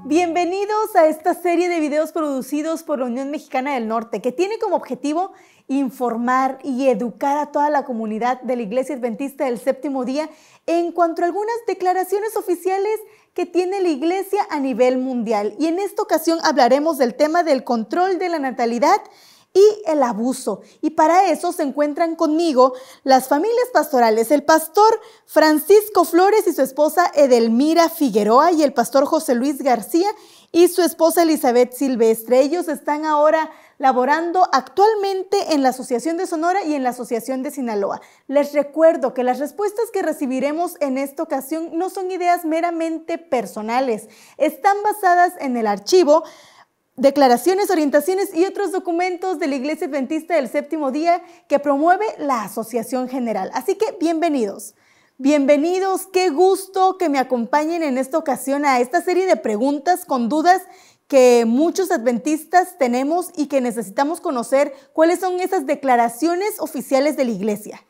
Bienvenidos a esta serie de videos producidos por la Unión Mexicana del Norte, que tiene como objetivo informar y educar a toda la comunidad de la Iglesia Adventista del Séptimo Día en cuanto a algunas declaraciones oficiales que tiene la Iglesia a nivel mundial. Y en esta ocasión hablaremos del tema del control de la natalidad y el abuso. Y para eso se encuentran conmigo las familias pastorales, el pastor Francisco Flores y su esposa Edelmira Figueroa, y el pastor José Luis García y su esposa Elizabeth Silvestre. Ellos están ahora laborando actualmente en la Asociación de Sonora y en la Asociación de Sinaloa. Les recuerdo que las respuestas que recibiremos en esta ocasión no son ideas meramente personales, están basadas en el archivo, declaraciones, orientaciones y otros documentos de la Iglesia Adventista del Séptimo Día que promueve la Asociación General. Así que bienvenidos. Bienvenidos, qué gusto que me acompañen en esta ocasión a esta serie de preguntas con dudas que muchos adventistas tenemos y que necesitamos conocer cuáles son esas declaraciones oficiales de la Iglesia.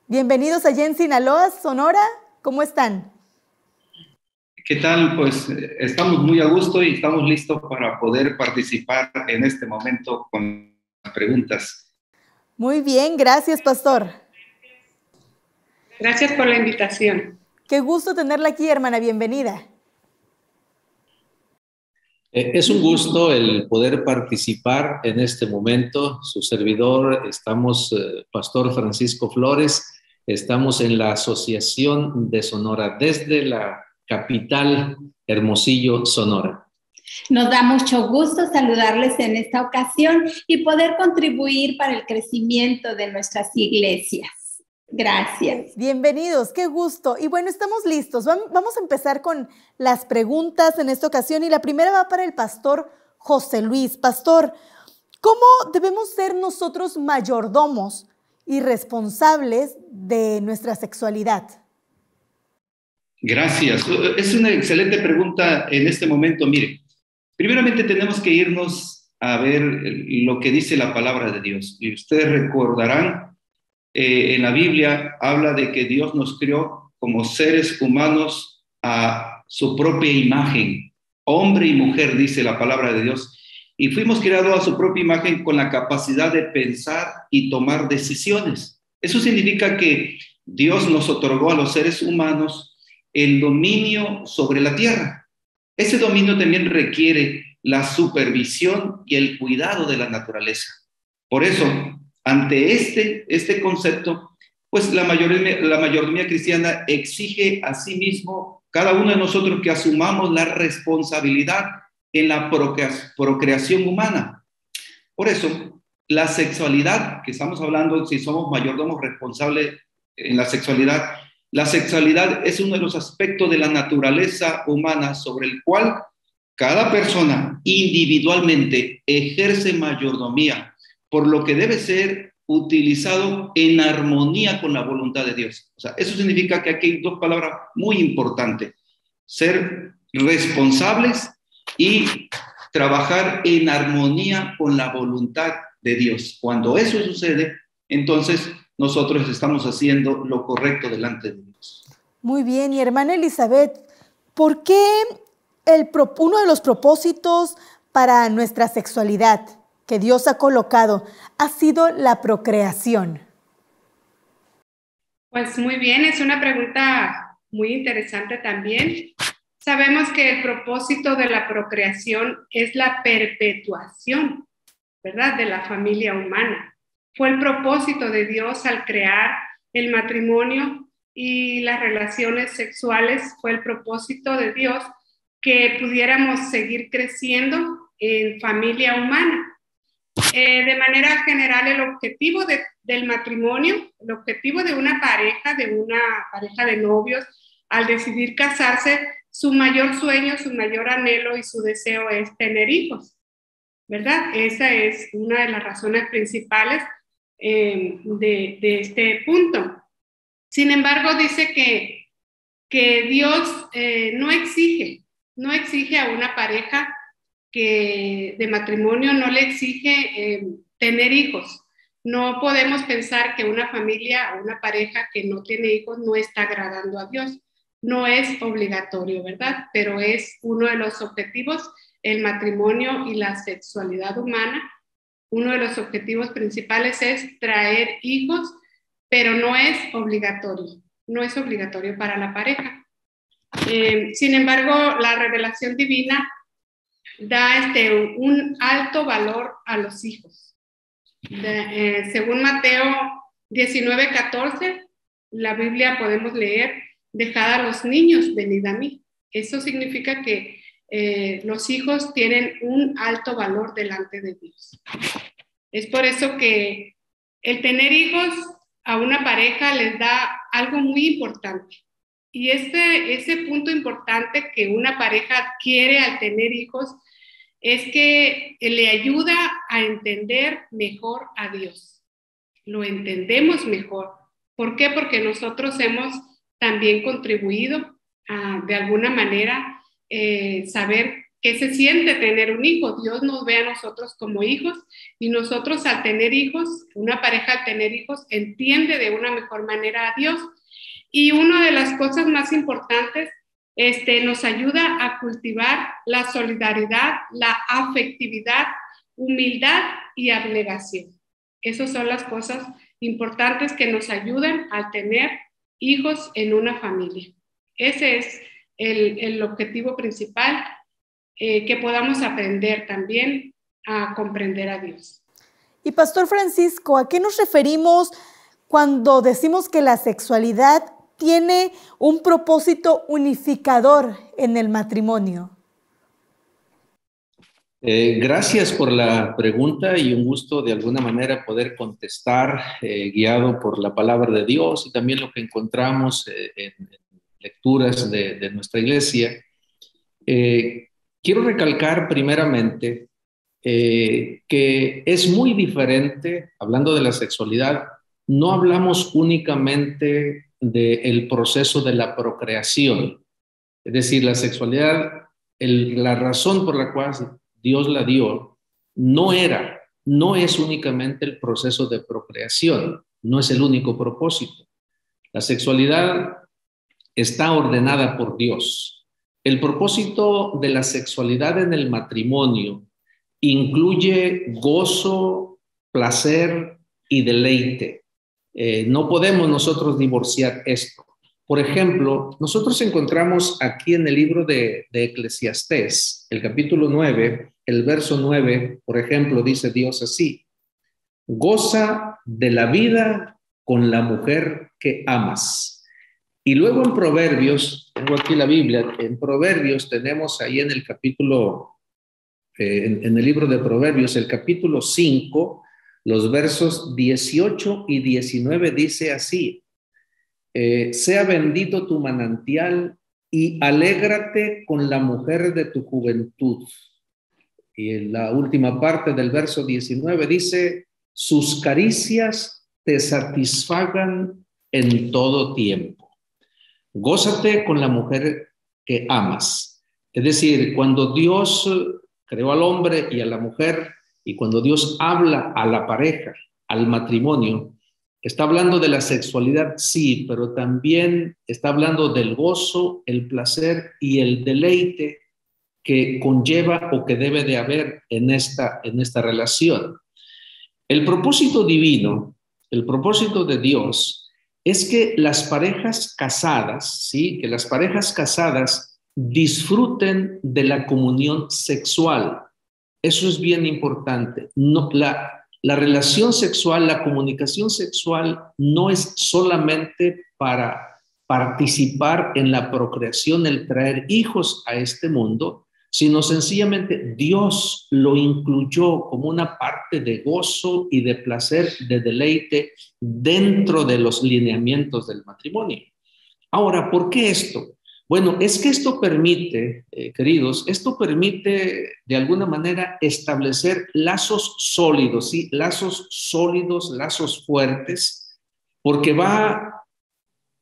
Bienvenidos allá en Sinaloa, Sonora, ¿cómo están? ¿Qué tal? Pues estamos muy a gusto y estamos listos para poder participar en este momento con las preguntas. Muy bien, gracias, pastor. Gracias por la invitación. Qué gusto tenerla aquí, hermana, bienvenida. Es un gusto el poder participar en este momento. Su servidor, pastor Francisco Flores, estamos en la Asociación de Sonora desde la capital, Hermosillo, Sonora. Nos da mucho gusto saludarles en esta ocasión y poder contribuir para el crecimiento de nuestras iglesias. Gracias. Bienvenidos, qué gusto. Y bueno, estamos listos. Vamos a empezar con las preguntas en esta ocasión y la primera va para el pastor José Luis. Pastor, ¿cómo debemos ser nosotros mayordomos y responsables de nuestra sexualidad? Gracias. Es una excelente pregunta en este momento. Mire, primeramente tenemos que irnos a ver lo que dice la palabra de Dios. Y ustedes recordarán, en la Biblia habla de que Dios nos creó como seres humanos a su propia imagen. Hombre y mujer, dice la palabra de Dios. Y fuimos creados a su propia imagen con la capacidad de pensar y tomar decisiones. Eso significa que Dios nos otorgó a los seres humanos el dominio sobre la tierra. Ese dominio también requiere la supervisión y el cuidado de la naturaleza. Por eso, ante este concepto, pues la mayordomía cristiana exige a sí mismo, cada uno de nosotros, que asumamos la responsabilidad en la procreación humana. Por eso, la sexualidad, que estamos hablando, si somos mayordomos responsables en la sexualidad es uno de los aspectos de la naturaleza humana sobre el cual cada persona individualmente ejerce mayordomía, por lo que debe ser utilizado en armonía con la voluntad de Dios. O sea, eso significa que aquí hay dos palabras muy importantes: ser responsables y trabajar en armonía con la voluntad de Dios. Cuando eso sucede, entonces nosotros estamos haciendo lo correcto delante de Dios. Muy bien, y hermana Elizabeth, ¿por qué uno de los propósitos para nuestra sexualidad que Dios ha colocado ha sido la procreación? Pues muy bien, es una pregunta muy interesante también. Sabemos que el propósito de la procreación es la perpetuación, ¿verdad?, de la familia humana. Fue el propósito de Dios al crear el matrimonio y las relaciones sexuales. Fue el propósito de Dios que pudiéramos seguir creciendo en familia humana. De manera general, el objetivo del matrimonio, el objetivo de una pareja de novios, al decidir casarse, su mayor sueño, su mayor anhelo y su deseo es tener hijos, ¿verdad? Esa es una de las razones principales de este punto. Sin embargo, dice que Dios no exige a una pareja de matrimonio, no le exige tener hijos. No podemos pensar que una familia o una pareja que no tiene hijos no está agradando a Dios. no es obligatorio, ¿verdad? Pero es uno de los objetivos, el matrimonio y la sexualidad humana. Uno de los objetivos principales es traer hijos, pero no es obligatorio para la pareja. Sin embargo, la revelación divina da un alto valor a los hijos. Según Mateo 19:14, la Biblia podemos leer: dejad a los niños, venid a mí. Eso significa que los hijos tienen un alto valor delante de Dios. Es por eso que el tener hijos a una pareja les da algo muy importante. Y ese punto importante que una pareja adquiere al tener hijos es que le ayuda a entender mejor a Dios. Lo entendemos mejor. ¿Por qué? Porque nosotros hemos también contribuido a, de alguna manera, saber qué se siente tener un hijo. Dios nos ve a nosotros como hijos y nosotros al tener hijos, una pareja al tener hijos, entiende de una mejor manera a Dios. Y una de las cosas más importantes, nos ayuda a cultivar la solidaridad, la afectividad, humildad y abnegación. Esas son las cosas importantes que nos ayudan a tener hijos en una familia. Ese es el objetivo principal, que podamos aprender también a comprender a Dios. Y Pastor Francisco, ¿a qué nos referimos cuando decimos que la sexualidad tiene un propósito unificador en el matrimonio? Gracias por la pregunta y un gusto de alguna manera poder contestar, guiado por la palabra de Dios y también lo que encontramos en lecturas de nuestra iglesia. Quiero recalcar primeramente que es muy diferente, hablando de la sexualidad, no hablamos únicamente del proceso de la procreación. Es decir, la sexualidad, la razón por la cual Dios la dio, no es únicamente el proceso de procreación, no es el único propósito. La sexualidad está ordenada por Dios. El propósito de la sexualidad en el matrimonio incluye gozo, placer y deleite. No podemos nosotros divorciar esto. Por ejemplo, nosotros encontramos aquí en el libro de Eclesiastés, el capítulo 9, el verso 9, por ejemplo, dice Dios así: goza de la vida con la mujer que amas. Y luego en Proverbios, tengo aquí la Biblia, en Proverbios tenemos ahí en el capítulo, en el libro de Proverbios, el capítulo 5, los versos 18 y 19 dice así: sea bendito tu manantial y alégrate con la mujer de tu juventud. Y en la última parte del verso 19 dice: sus caricias te satisfagan en todo tiempo. Gózate con la mujer que amas. Es decir, cuando Dios creó al hombre y a la mujer, y cuando Dios habla a la pareja, al matrimonio, está hablando de la sexualidad, sí, pero también está hablando del gozo, el placer y el deleite que conlleva o que debe de haber en esta relación. El propósito divino, el propósito de Dios, es que las parejas casadas, ¿sí? Que las parejas casadas disfruten de la comunión sexual. Eso es bien importante. No, la relación sexual, la comunicación sexual no es solamente para participar en la procreación, el traer hijos a este mundo, sino sencillamente Dios lo incluyó como una parte de gozo y de placer, de deleite dentro de los lineamientos del matrimonio. Ahora, ¿por qué esto? Bueno, es que esto permite, queridos, esto permite de alguna manera establecer lazos sólidos, ¿sí? Lazos sólidos, lazos fuertes, porque va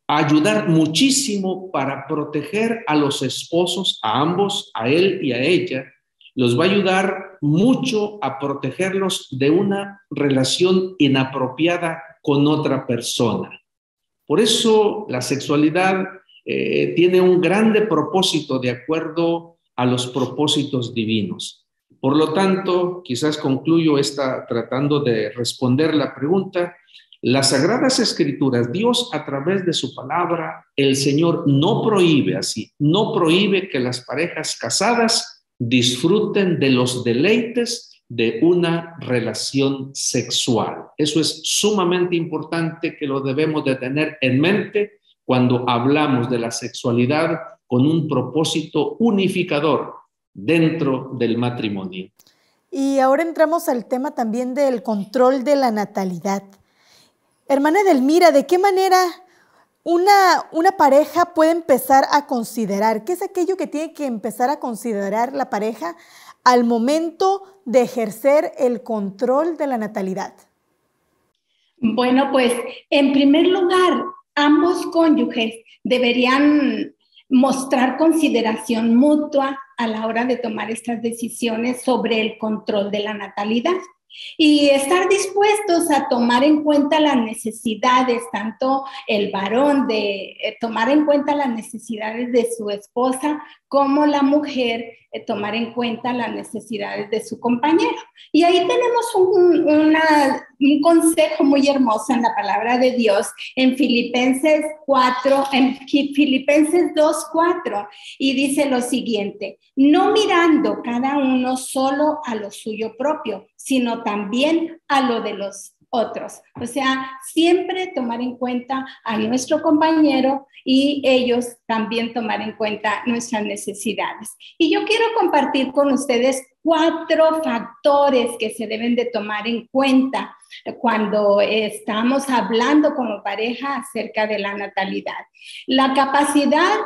a ayudar muchísimo para proteger a los esposos, a ambos, a él y a ella. Los va a ayudar mucho a protegerlos de una relación inapropiada con otra persona. Por eso la sexualidad tiene un grande propósito de acuerdo a los propósitos divinos. Por lo tanto, quizás concluyo tratando de responder la pregunta. Las Sagradas Escrituras, Dios a través de su palabra, el Señor no prohíbe que las parejas casadas disfruten de los deleites de una relación sexual. Eso es sumamente importante, que lo debemos de tener en mente cuando hablamos de la sexualidad con un propósito unificador dentro del matrimonio. Y ahora entramos al tema también del control de la natalidad. Hermana Edelmira, ¿de qué manera una pareja puede empezar a considerar? ¿Qué es aquello que tiene que empezar a considerar la pareja al momento de ejercer el control de la natalidad? Bueno, pues en primer lugar, ambos cónyuges deberían mostrar consideración mutua a la hora de tomar estas decisiones sobre el control de la natalidad. Y estar dispuestos a tomar en cuenta las necesidades, tanto el varón de tomar en cuenta las necesidades de su esposa, como la mujer tomar en cuenta las necesidades de su compañero. Y ahí tenemos un consejo muy hermoso en la palabra de Dios, en Filipenses 2:4, y dice lo siguiente: no mirando cada uno solo a lo suyo propio, sino también a lo de los otros. O sea, siempre tomar en cuenta a nuestro compañero y ellos también tomar en cuenta nuestras necesidades. Y yo quiero compartir con ustedes 4 factores que se deben de tomar en cuenta cuando estamos hablando como pareja acerca de la natalidad. La capacidad.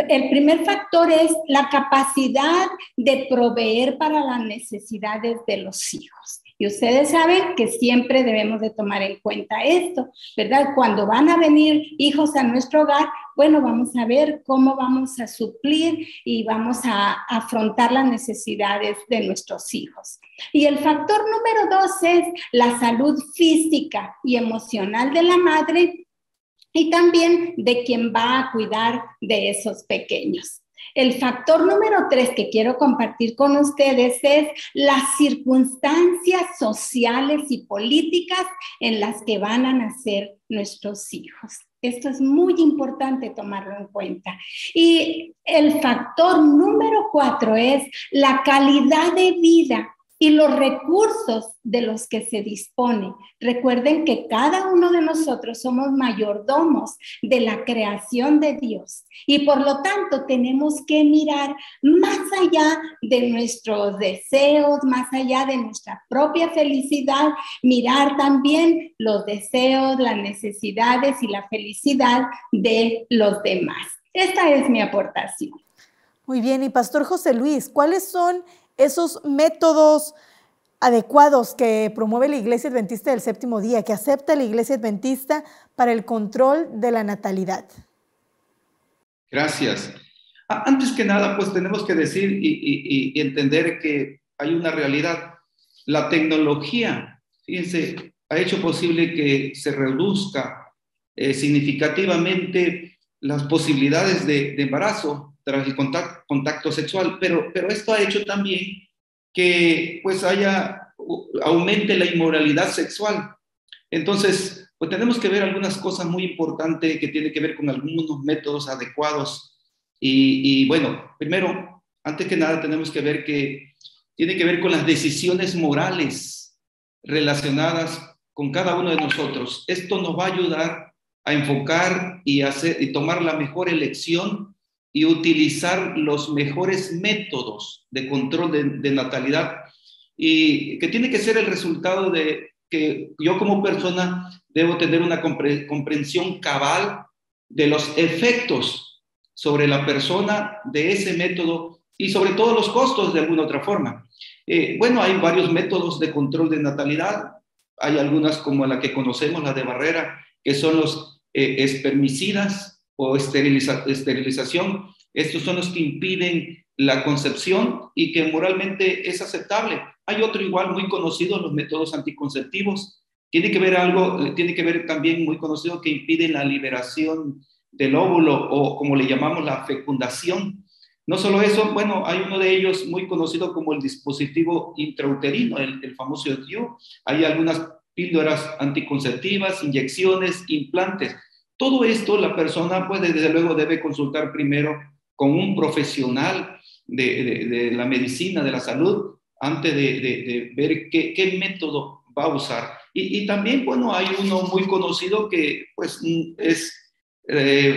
El primer factor es la capacidad de proveer para las necesidades de los hijos. Y ustedes saben que siempre debemos de tomar en cuenta esto, ¿verdad? Cuando van a venir hijos a nuestro hogar, bueno, vamos a ver cómo vamos a suplir y vamos a afrontar las necesidades de nuestros hijos. Y el factor número 2 es la salud física y emocional de la madre, y también de quien va a cuidar de esos pequeños. El factor número 3 que quiero compartir con ustedes es las circunstancias sociales y políticas en las que van a nacer nuestros hijos. Esto es muy importante tomarlo en cuenta. Y el factor número 4 es la calidad de vida y los recursos de los que se dispone. Recuerden que cada uno de nosotros somos mayordomos de la creación de Dios y por lo tanto tenemos que mirar más allá de nuestros deseos, más allá de nuestra propia felicidad, mirar también los deseos, las necesidades y la felicidad de los demás. Esta es mi aportación. Muy bien, y Pastor José Luis, ¿cuáles son esos métodos adecuados que promueve la Iglesia Adventista del Séptimo Día, que acepta la Iglesia Adventista para el control de la natalidad? Gracias. Antes que nada, pues tenemos que decir y entender que hay una realidad. La tecnología, fíjense, ha hecho posible que se reduzca significativamente las posibilidades de embarazo tras el contacto sexual, pero esto ha hecho también que pues aumente la inmoralidad sexual. Entonces, pues tenemos que ver algunas cosas muy importantes que tienen que ver con algunos métodos adecuados. Y bueno, primero, antes que nada, tenemos que ver que tiene que ver con las decisiones morales relacionadas con cada uno de nosotros. Esto nos va a ayudar a enfocar y tomar la mejor elección y utilizar los mejores métodos de control de natalidad, y que tiene que ser el resultado de que yo como persona debo tener una comprensión cabal de los efectos sobre la persona de ese método y sobre todo los costos de alguna otra forma. Bueno, hay varios métodos de control de natalidad. Hay algunas como la que conocemos, la de barrera, que son los espermicidas o esterilización. Estos son los que impiden la concepción y que moralmente es aceptable. Hay otro igual muy conocido, los métodos anticonceptivos. Tiene que ver también muy conocido, que impiden la liberación del óvulo, o como le llamamos la fecundación. No solo eso, bueno, hay uno de ellos muy conocido como el dispositivo intrauterino, el famoso DIU. Hay algunas píldoras anticonceptivas, inyecciones, implantes. Todo esto la persona, pues, desde luego debe consultar primero con un profesional de la medicina, de la salud, antes de ver qué método va a usar. Y también, bueno, hay uno muy conocido que, pues, es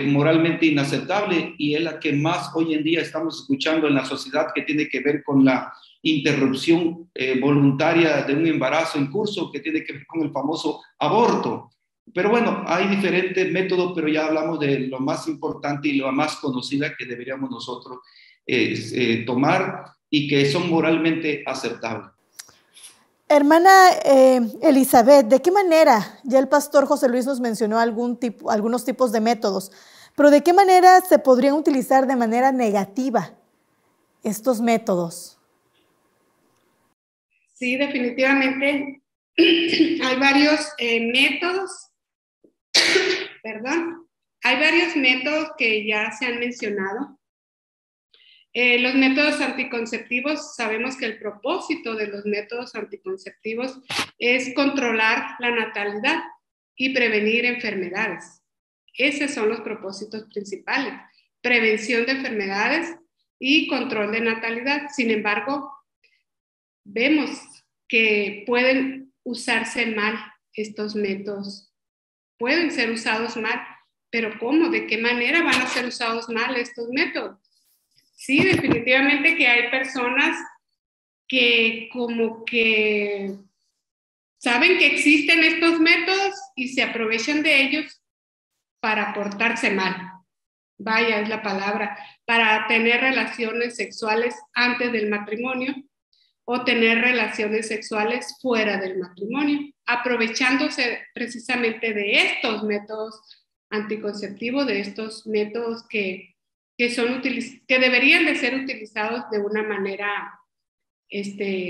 moralmente inaceptable, y es la que más hoy en día estamos escuchando en la sociedad, que tiene que ver con la interrupción voluntaria de un embarazo en curso, que tiene que ver con el famoso aborto. Pero bueno, hay diferentes métodos, pero ya hablamos de lo más importante y lo más conocida que deberíamos nosotros tomar, y que son moralmente aceptables. Hermana Elizabeth, ¿de qué manera? Ya el pastor José Luis nos mencionó algunos tipos de métodos, pero ¿de qué manera se podrían utilizar de manera negativa estos métodos? Sí, definitivamente hay varios métodos, perdón, hay varios métodos que ya se han mencionado. Los métodos anticonceptivos, sabemos que el propósito de los métodos anticonceptivos es controlar la natalidad y prevenir enfermedades. Esos son los propósitos principales: prevención de enfermedades y control de natalidad. Sin embargo, vemos que pueden usarse mal estos métodos. Pueden ser usados mal, pero ¿cómo? ¿De qué manera van a ser usados mal estos métodos? Sí, definitivamente que hay personas que como que saben que existen estos métodos y se aprovechan de ellos para portarse mal. Vaya, es la palabra, para tener relaciones sexuales antes del matrimonio o tener relaciones sexuales fuera del matrimonio, aprovechándose precisamente de estos métodos anticonceptivos, de estos métodos que deberían de ser utilizados de una manera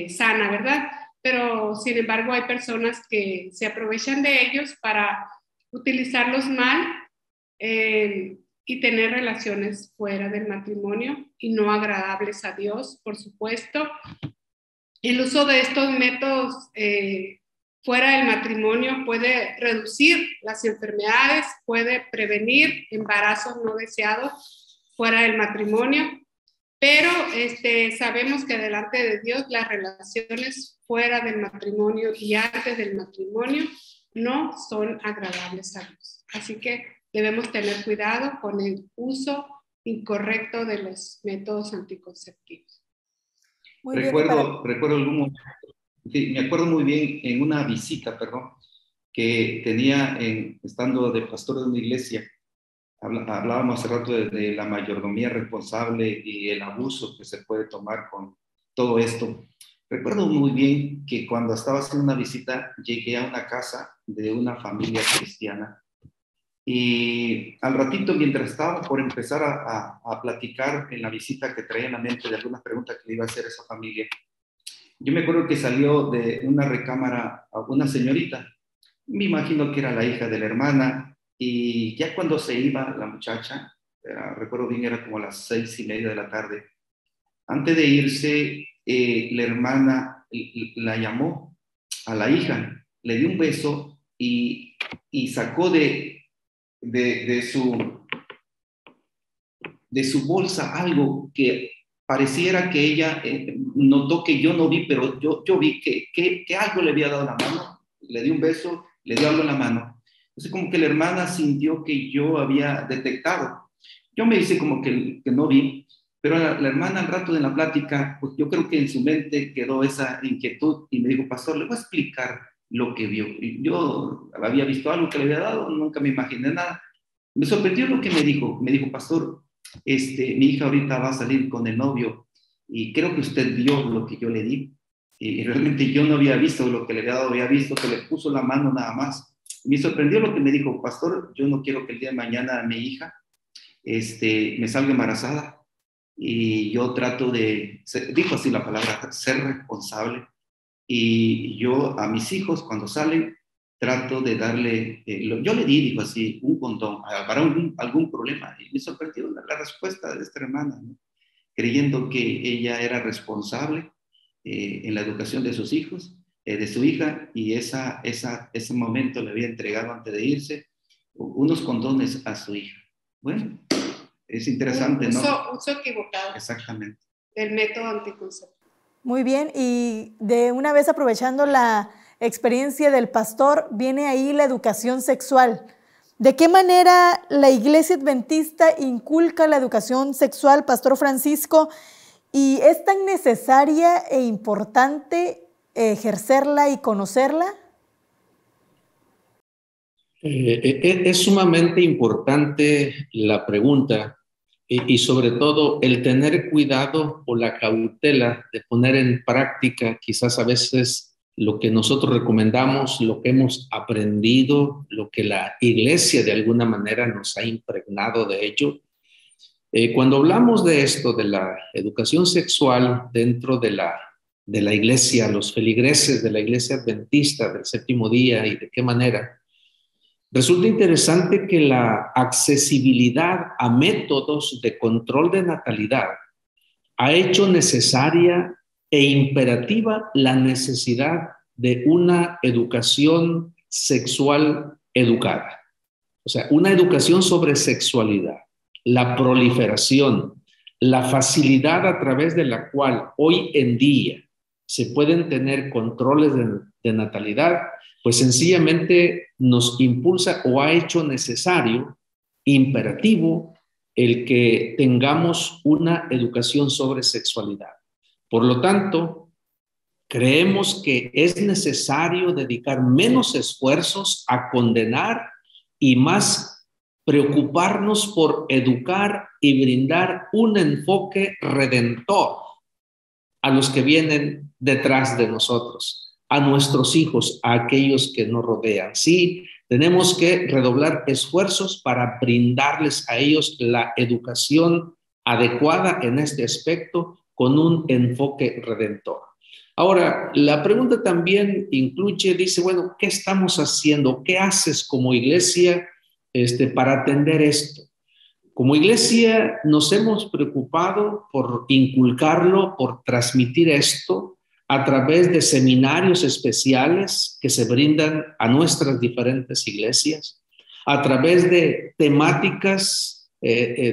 sana, ¿verdad? Pero, sin embargo, hay personas que se aprovechan de ellos para utilizarlos mal y tener relaciones fuera del matrimonio y no agradables a Dios, por supuesto. El uso de estos métodos fuera del matrimonio puede reducir las enfermedades, puede prevenir embarazos no deseados fuera del matrimonio, pero sabemos que delante de Dios las relaciones fuera del matrimonio y antes del matrimonio no son agradables a Dios. Así que debemos tener cuidado con el uso incorrecto de los métodos anticonceptivos. Recuerdo algún momento, sí, me acuerdo muy bien en una visita, que tenía estando de pastor de una iglesia. Hablábamos hace rato de la mayordomía responsable y el abuso que se puede tomar con todo esto. Recuerdo muy bien que cuando estaba haciendo una visita, llegué a una casa de una familia cristiana, y al ratito, mientras estaba por empezar a platicar en la visita, que traía en la mente de algunas preguntas que le iba a hacer a esa familia, yo me acuerdo que salió de una recámara una señorita. Me imagino que era la hija de la hermana. Y ya cuando se iba la muchacha, recuerdo bien, era como a las 6:30 de la tarde, antes de irse, la hermana la llamó a la hija, le dio un beso y sacó de su bolsa algo que pareciera que ella notó que yo no vi, pero yo vi que algo le había dado la mano. Le dio un beso, le dio algo en la mano. Entonces, como que la hermana sintió que yo había detectado. Yo me hice como que no vi, pero la hermana al rato de la plática, pues yo creo que en su mente quedó esa inquietud y me dijo: pastor, le voy a explicar lo que vio. Y yo había visto algo que le había dado, nunca me imaginé nada. Me sorprendió lo que me dijo. Me dijo: pastor, mi hija ahorita va a salir con el novio y creo que usted vio lo que yo le di. Y realmente yo no había visto lo que le había dado, había visto que le puso la mano nada más. Me sorprendió lo que me dijo: pastor, yo no quiero que el día de mañana mi hija me salga embarazada, y yo trato dijo así la palabra, ser responsable, y yo a mis hijos cuando salen trato de darle, yo le di, dijo así, un condón para algún problema. Y me sorprendió la respuesta de esta hermana, ¿no? Creyendo que ella era responsable en la educación de sus hijos, de su hija, y ese momento le había entregado antes de irse unos condones a su hija. Bueno, es interesante, ¿no? Uso equivocado. Exactamente. Del método anticonceptivo. Muy bien, y de una vez aprovechando la experiencia del pastor, viene ahí la educación sexual. ¿De qué manera la Iglesia Adventista inculca la educación sexual, Pastor Francisco? ¿Y es tan necesaria e importante ejercerla y conocerla? Es sumamente importante la pregunta y sobre todo el tener cuidado o la cautela de poner en práctica quizás a veces lo que nosotros recomendamos, lo que hemos aprendido, lo que la Iglesia de alguna manera nos ha impregnado de ello. Cuando hablamos de esto, de la educación sexual dentro de la Iglesia, los feligreses de la Iglesia Adventista del Séptimo Día y de qué manera, resulta interesante que la accesibilidad a métodos de control de natalidad ha hecho necesaria e imperativa la necesidad de una educación sexual educada. O sea, una educación sobre sexualidad, la proliferación, la facilidad a través de la cual hoy en día se pueden tener controles de natalidad, pues sencillamente nos impulsa o ha hecho necesario, imperativo, el que tengamos una educación sobre sexualidad. Por lo tanto, creemos que es necesario dedicar menos esfuerzos a condenar y más preocuparnos por educar y brindar un enfoque redentor a los que vienen detrás de nosotros, a nuestros hijos, a aquellos que nos rodean. Sí, tenemos que redoblar esfuerzos para brindarles a ellos la educación adecuada en este aspecto con un enfoque redentor. Ahora, la pregunta también incluye, dice, bueno, ¿qué estamos haciendo? ¿Qué haces como iglesia para atender esto? Como iglesia nos hemos preocupado por inculcarlo, por transmitir esto a través de seminarios especiales que se brindan a nuestras diferentes iglesias, a través de temáticas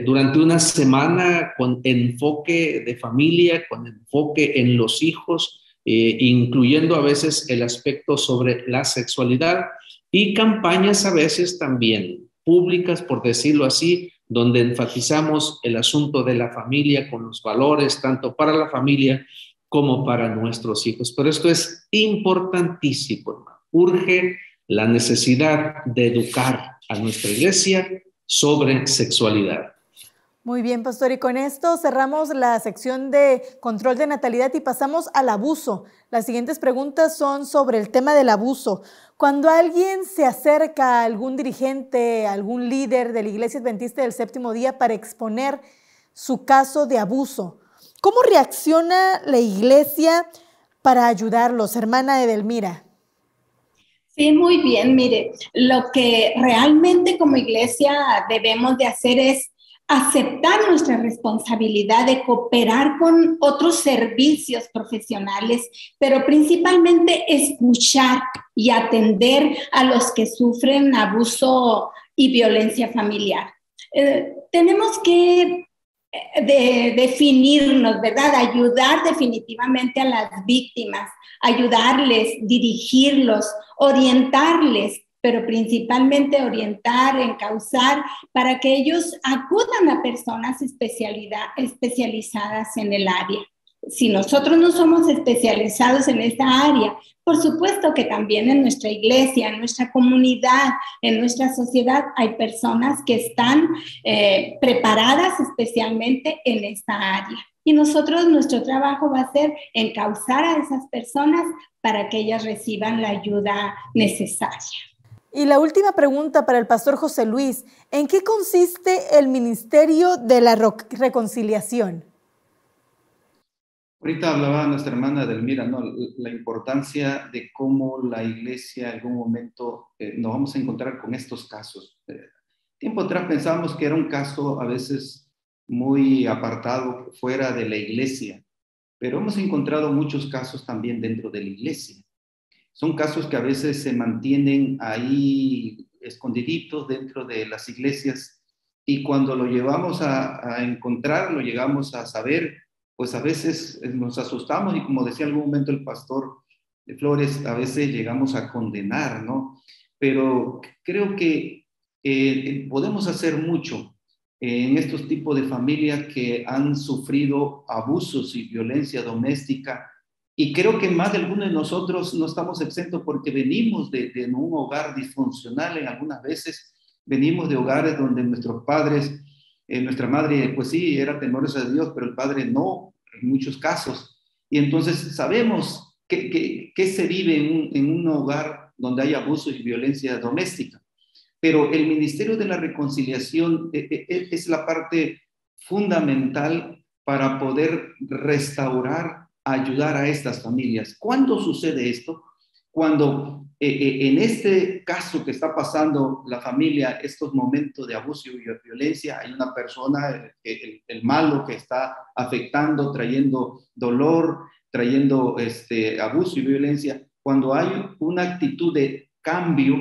durante una semana con enfoque de familia, con enfoque en los hijos, incluyendo a veces el aspecto sobre la sexualidad y campañas a veces también públicas, por decirlo así, donde enfatizamos el asunto de la familia con los valores, tanto para la familia como para nuestros hijos. Pero esto es importantísimo, hermano. Urge la necesidad de educar a nuestra iglesia sobre sexualidad. Muy bien, pastor, y con esto cerramos la sección de control de natalidad y pasamos al abuso. Las siguientes preguntas son sobre el tema del abuso. Cuando alguien se acerca a algún dirigente, a algún líder de la Iglesia Adventista del Séptimo Día para exponer su caso de abuso, ¿cómo reacciona la iglesia para ayudarlos, hermana Edelmira? Sí, muy bien. Mire, lo que realmente como iglesia debemos de hacer es aceptar nuestra responsabilidad de cooperar con otros servicios profesionales, pero principalmente escuchar y atender a los que sufren abuso y violencia familiar. Tenemos que definirnos, ¿verdad? Ayudar definitivamente a las víctimas, ayudarles, dirigirlos, orientarles, pero principalmente orientar, encauzar, para que ellos acudan a personas especializadas en el área. Si nosotros no somos especializados en esta área, por supuesto que también en nuestra iglesia, en nuestra comunidad, en nuestra sociedad, hay personas que están preparadas especialmente en esta área. Y nosotros, nuestro trabajo va a ser encauzar a esas personas para que ellas reciban la ayuda necesaria. Y la última pregunta para el pastor José Luis, ¿en qué consiste el ministerio de la reconciliación? Ahorita hablaba nuestra hermana Delmira, ¿no? La importancia de cómo la iglesia en algún momento nos vamos a encontrar con estos casos. Tiempo atrás pensábamos que era un caso a veces muy apartado fuera de la iglesia, pero hemos encontrado muchos casos también dentro de la iglesia. Son casos que a veces se mantienen ahí escondiditos dentro de las iglesias y cuando lo llevamos a encontrar, lo llegamos a saber, pues a veces nos asustamos y como decía en algún momento el pastor de Flores, a veces llegamos a condenar, ¿no? Pero creo que podemos hacer mucho en estos tipos de familias que han sufrido abusos y violencia doméstica. Y creo que más de alguno de nosotros no estamos exentos porque venimos de un hogar disfuncional en algunas veces, venimos de hogares donde nuestros padres, nuestra madre, pues sí, era temerosa de Dios, pero el padre no, en muchos casos. Y entonces sabemos que se vive en un hogar donde hay abuso y violencia doméstica. Pero el ministerio de la reconciliación es la parte fundamental para poder restaurar, ayudar a estas familias. ¿Cuándo sucede esto? Cuando en este caso que está pasando la familia, estos momentos de abuso y violencia, hay una persona, el malo que está afectando, trayendo dolor, trayendo abuso y violencia, cuando hay una actitud de cambio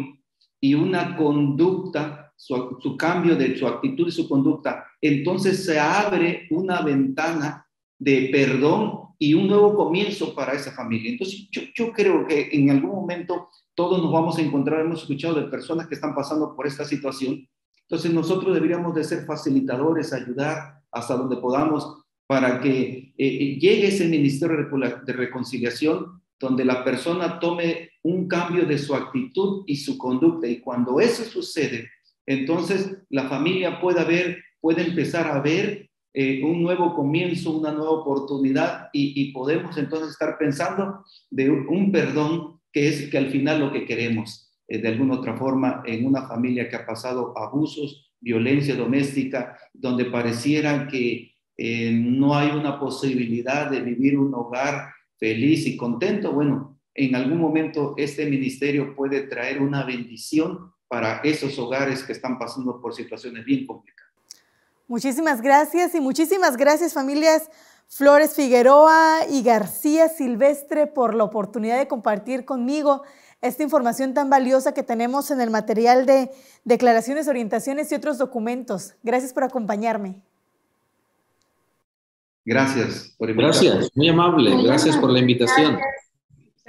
y una conducta, su cambio de su actitud y su conducta, entonces se abre una ventana de perdón y un nuevo comienzo para esa familia. Entonces yo creo que en algún momento todos nos vamos a encontrar, hemos escuchado de personas que están pasando por esta situación, entonces nosotros deberíamos de ser facilitadores, ayudar hasta donde podamos para que llegue ese ministerio de reconciliación donde la persona tome un cambio de su actitud y su conducta. Y cuando eso sucede, entonces la familia puede empezar a ver un nuevo comienzo, una nueva oportunidad y podemos entonces estar pensando de un perdón que es que al final lo que queremos, de alguna otra forma, en una familia que ha pasado abusos, violencia doméstica, donde pareciera que no hay una posibilidad de vivir un hogar feliz y contento. Bueno, en algún momento este ministerio puede traer una bendición para esos hogares que están pasando por situaciones bien complicadas. Muchísimas gracias y muchísimas gracias familias Flores Figueroa y García Silvestre por la oportunidad de compartir conmigo esta información tan valiosa que tenemos en el material de declaraciones, orientaciones y otros documentos. Gracias por acompañarme. Gracias por invitarme. Gracias, muy amable. Gracias por la invitación.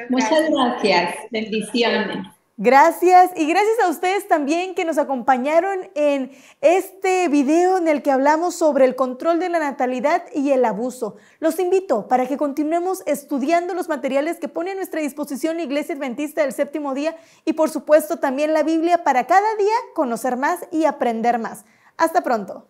Muchas gracias. Bendiciones. Gracias y gracias a ustedes también que nos acompañaron en este video en el que hablamos sobre el control de la natalidad y el abuso. Los invito para que continuemos estudiando los materiales que pone a nuestra disposición la Iglesia Adventista del Séptimo Día y por supuesto también la Biblia para cada día conocer más y aprender más. Hasta pronto.